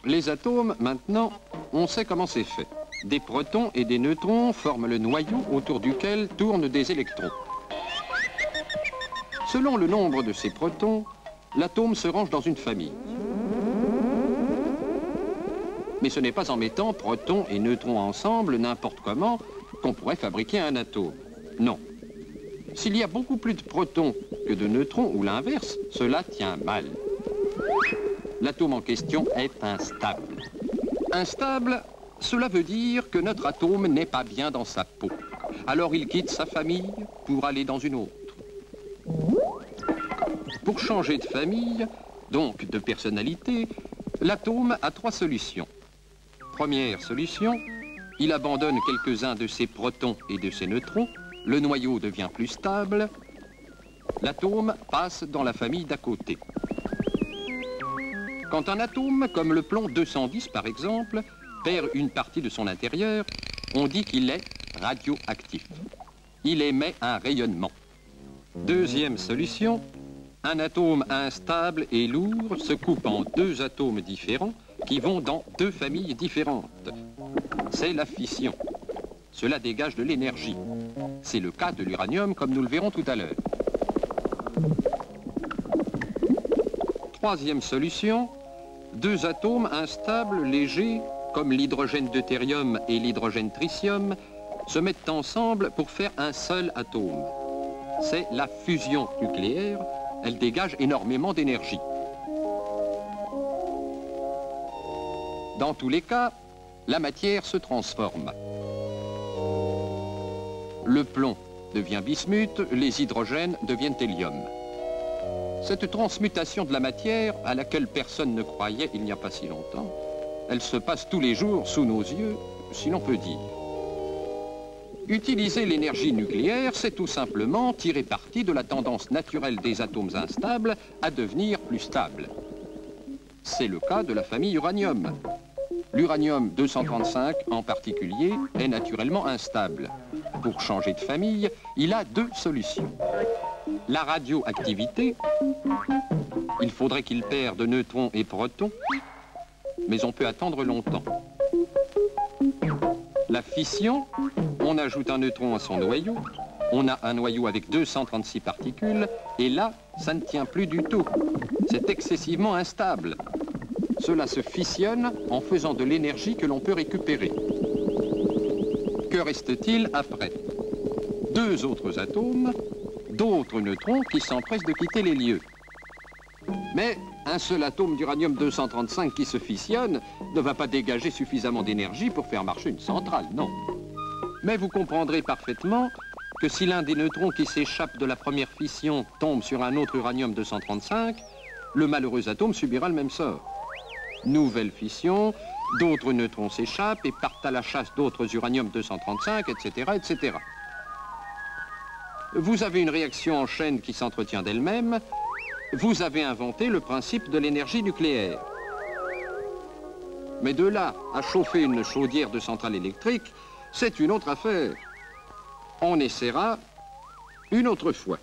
Les atomes, maintenant, on sait comment c'est fait. Des protons et des neutrons forment le noyau autour duquel tournent des électrons. Selon le nombre de ces protons, l'atome se range dans une famille. Mais ce n'est pas en mettant protons et neutrons ensemble, n'importe comment, qu'on pourrait fabriquer un atome. Non. S'il y a beaucoup plus de protons que de neutrons, ou l'inverse, cela tient mal. L'atome en question est instable. Instable, cela veut dire que notre atome n'est pas bien dans sa peau. Alors il quitte sa famille pour aller dans une autre. Pour changer de famille, donc de personnalité, l'atome a 3 solutions. Première solution, il abandonne quelques-uns de ses protons et de ses neutrons, le noyau devient plus stable, l'atome passe dans la famille d'à côté. Quand un atome, comme le plomb 210 par exemple, perd une partie de son intérieur, on dit qu'il est radioactif. Il émet un rayonnement. Deuxième solution, un atome instable et lourd se coupe en 2 atomes différents qui vont dans 2 familles différentes. C'est la fission. Cela dégage de l'énergie. C'est le cas de l'uranium, comme nous le verrons tout à l'heure. Troisième solution, 2 atomes instables, légers, comme l'hydrogène deutérium et l'hydrogène tritium, se mettent ensemble pour faire un seul atome. C'est la fusion nucléaire. Elle dégage énormément d'énergie. Dans tous les cas, la matière se transforme. Le plomb devient bismuth, les hydrogènes deviennent hélium. Cette transmutation de la matière, à laquelle personne ne croyait il n'y a pas si longtemps, elle se passe tous les jours sous nos yeux, si l'on peut dire. Utiliser l'énergie nucléaire, c'est tout simplement tirer parti de la tendance naturelle des atomes instables à devenir plus stables. C'est le cas de la famille uranium. L'uranium 235 en particulier est naturellement instable. Pour changer de famille, il a 2 solutions. La radioactivité, il faudrait qu'il perde neutrons et protons, mais on peut attendre longtemps. La fission, on ajoute un neutron à son noyau, on a un noyau avec 236 particules, et là, ça ne tient plus du tout. C'est excessivement instable. Cela se fissionne en faisant de l'énergie que l'on peut récupérer. Que reste-t-il après? 2 autres atomes, d'autres neutrons qui s'empressent de quitter les lieux. Mais un seul atome d'uranium 235 qui se fissionne ne va pas dégager suffisamment d'énergie pour faire marcher une centrale, non. Mais vous comprendrez parfaitement que si l'un des neutrons qui s'échappe de la première fission tombe sur un autre uranium 235, le malheureux atome subira le même sort. Nouvelle fission, d'autres neutrons s'échappent et partent à la chasse d'autres uranium 235, etc., etc. Vous avez une réaction en chaîne qui s'entretient d'elle-même. Vous avez inventé le principe de l'énergie nucléaire. Mais de là à chauffer une chaudière de centrale électrique, c'est une autre affaire. On essaiera une autre fois.